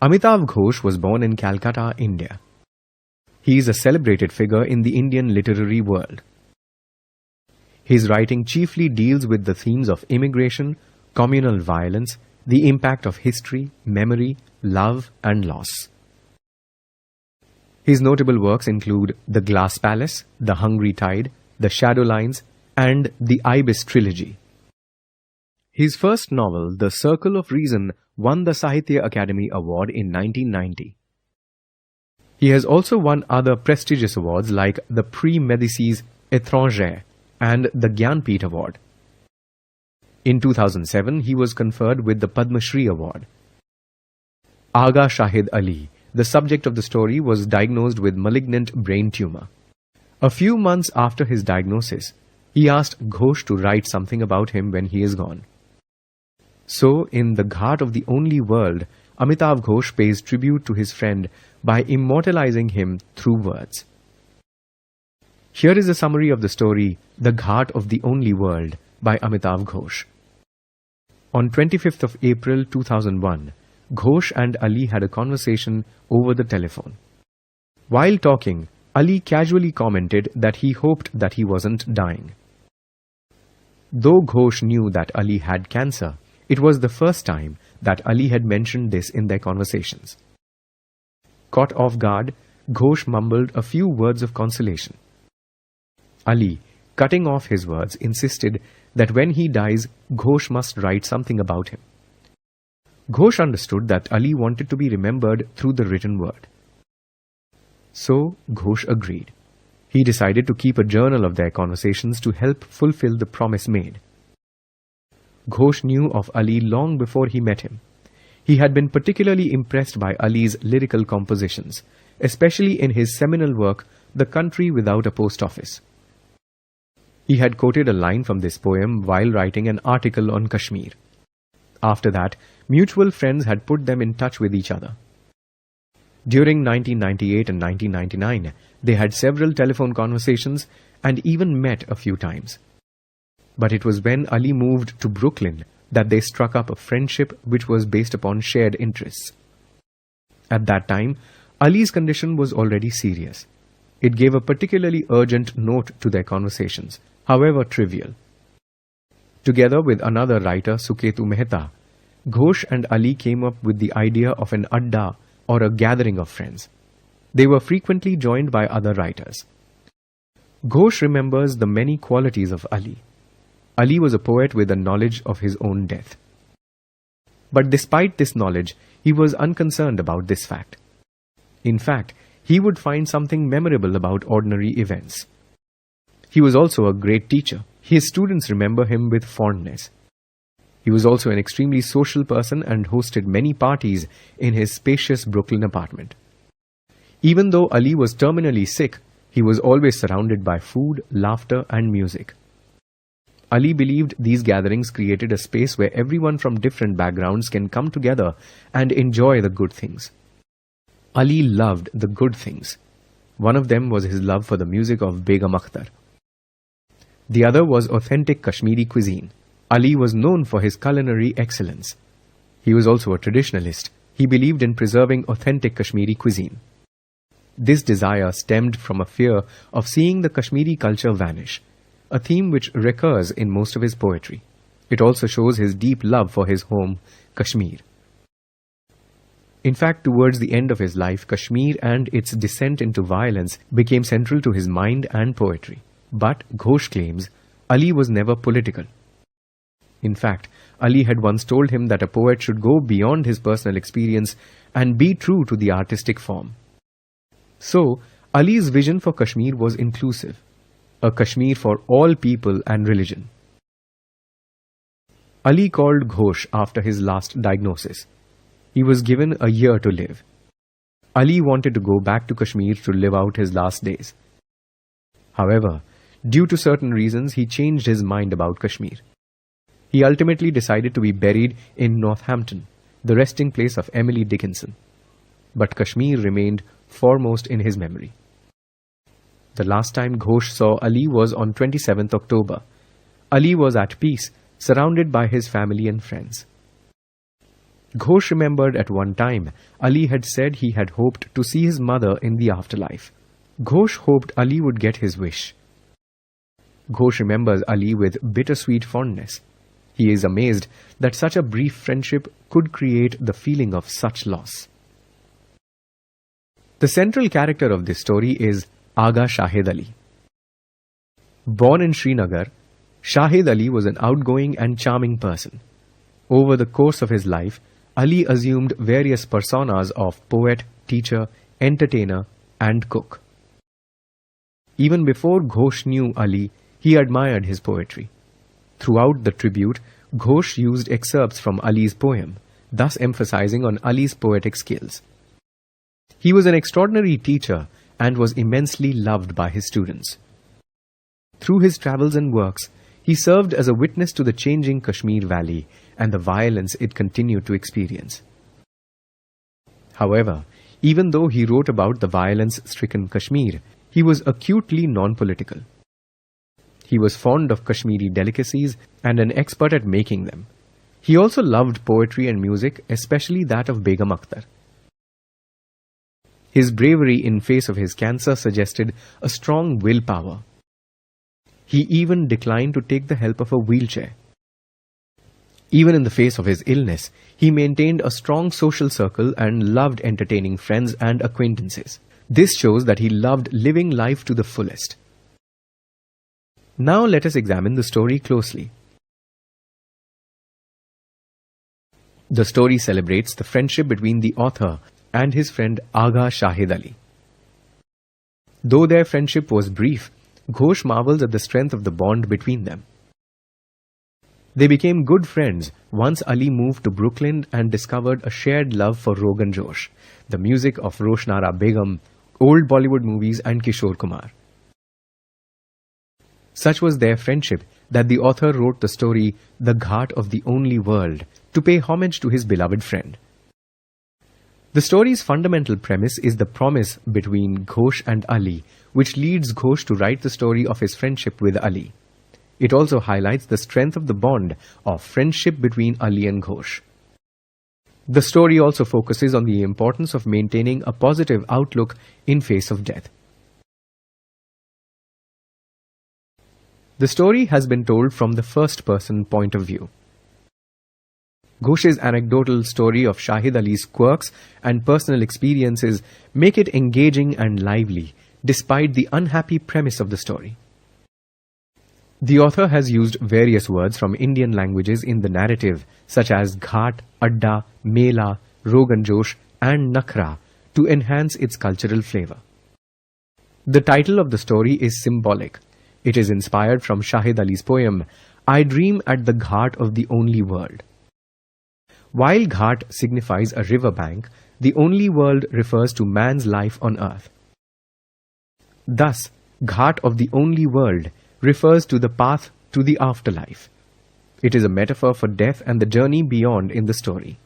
Amitav Ghosh was born in Calcutta, India. He is a celebrated figure in the Indian literary world. His writing chiefly deals with the themes of immigration, communal violence, the impact of history, memory, love, and loss. His notable works include The Glass Palace, The Hungry Tide, The Shadow Lines, and the Ibis trilogy. His first novel, The Circle of Reason, won the Sahitya Akademi Award in 1990. He has also won other prestigious awards like the Prix Médicis Étrangers and the Gyanpith Award. In 2007, he was conferred with the Padma Shri Award. Agha Shahid Ali, the subject of the story, was diagnosed with malignant brain tumor. A few months after his diagnosis, he asked Ghosh to write something about him when he is gone. So, in The Ghat of the Only World, Amitav Ghosh pays tribute to his friend by immortalizing him through words. Here is a summary of the story, The Ghat of the Only World, by Amitav Ghosh. On 25th of April 2001, Ghosh and Ali had a conversation over the telephone. While talking, Ali casually commented that he hoped that he wasn't dying. Though Ghosh knew that Ali had cancer, it was the first time that Ali had mentioned this in their conversations. Caught off guard, Ghosh mumbled a few words of consolation. Ali, cutting off his words, insisted that when he dies, Ghosh must write something about him. Ghosh understood that Ali wanted to be remembered through the written word. So, Ghosh agreed. He decided to keep a journal of their conversations to help fulfill the promise made. Ghosh knew of Ali long before he met him. He had been particularly impressed by Ali's lyrical compositions, especially in his seminal work, The Country Without a Post Office. He had quoted a line from this poem while writing an article on Kashmir. After that, mutual friends had put them in touch with each other. During 1998 and 1999, they had several telephone conversations and even met a few times. But it was when Ali moved to Brooklyn that they struck up a friendship which was based upon shared interests. At that time, Ali's condition was already serious. It gave a particularly urgent note to their conversations, however trivial. Together with another writer, Suketu Mehta, Ghosh and Ali came up with the idea of an adda, or a gathering of friends. They were frequently joined by other writers. Ghosh remembers the many qualities of Ali. Ali was a poet with a knowledge of his own death. But despite this knowledge, he was unconcerned about this fact. In fact, he would find something memorable about ordinary events. He was also a great teacher. His students remember him with fondness. He was also an extremely social person and hosted many parties in his spacious Brooklyn apartment. Even though Ali was terminally sick, he was always surrounded by food, laughter, and music. Ali believed these gatherings created a space where everyone from different backgrounds can come together and enjoy the good things. Ali loved the good things. One of them was his love for the music of Begum Akhtar. The other was authentic Kashmiri cuisine. Ali was known for his culinary excellence. He was also a traditionalist. He believed in preserving authentic Kashmiri cuisine. This desire stemmed from a fear of seeing the Kashmiri culture vanish, a theme which recurs in most of his poetry. It also shows his deep love for his home, Kashmir. In fact, towards the end of his life, Kashmir and its descent into violence became central to his mind and poetry. But, Ghosh claims, Ali was never political. In fact, Ali had once told him that a poet should go beyond his personal experience and be true to the artistic form. So, Ali's vision for Kashmir was inclusive, a Kashmir for all people and religion. Ali called Ghosh after his last diagnosis. He was given a year to live. Ali wanted to go back to Kashmir to live out his last days. However, due to certain reasons, he changed his mind about Kashmir. He ultimately decided to be buried in Northampton, the resting place of Emily Dickinson. But Kashmir remained foremost in his memory. The last time Ghosh saw Ali was on 27th October. Ali was at peace, surrounded by his family and friends. Ghosh remembered at one time Ali had said he had hoped to see his mother in the afterlife. Ghosh hoped Ali would get his wish. Ghosh remembers Ali with bittersweet fondness. He is amazed that such a brief friendship could create the feeling of such loss. The central character of this story is Agha Shahid Ali. Born in Srinagar, Shahid Ali was an outgoing and charming person. Over the course of his life, Ali assumed various personas of poet, teacher, entertainer, and cook. Even before Ghosh knew Ali, he admired his poetry. Throughout the tribute, Ghosh used excerpts from Ali's poem, thus emphasizing on Ali's poetic skills. He was an extraordinary teacher and was immensely loved by his students. Through his travels and works, he served as a witness to the changing Kashmir Valley and the violence it continued to experience. However, even though he wrote about the violence-stricken Kashmir, he was acutely non-political. He was fond of Kashmiri delicacies and an expert at making them. He also loved poetry and music, especially that of Begum Akhtar. His bravery in face of his cancer suggested a strong willpower. He even declined to take the help of a wheelchair. Even in the face of his illness, he maintained a strong social circle and loved entertaining friends and acquaintances. This shows that he loved living life to the fullest. Now let us examine the story closely. The story celebrates the friendship between the author and his friend Agha Shahid Ali. Though their friendship was brief, Ghosh marvels at the strength of the bond between them. They became good friends once Ali moved to Brooklyn and discovered a shared love for Rogan Josh, the music of Roshnara Begum, old Bollywood movies and Kishore Kumar. Such was their friendship that the author wrote the story The Ghat of the Only World to pay homage to his beloved friend. The story's fundamental premise is the promise between Ghosh and Ali, which leads Ghosh to write the story of his friendship with Ali. It also highlights the strength of the bond of friendship between Ali and Ghosh. The story also focuses on the importance of maintaining a positive outlook in face of death. The story has been told from the first-person point of view. Ghosh's anecdotal story of Shahid Ali's quirks and personal experiences make it engaging and lively, despite the unhappy premise of the story. The author has used various words from Indian languages in the narrative, such as Ghat, Adda, Mela, Rogan Josh, and Nakhra, to enhance its cultural flavor. The title of the story is symbolic. It is inspired from Shahid Ali's poem, I Dream at the Ghat of the Only World. While Ghat signifies a river bank, the only world refers to man's life on earth. Thus, Ghat of the Only World refers to the path to the afterlife. It is a metaphor for death and the journey beyond in the story.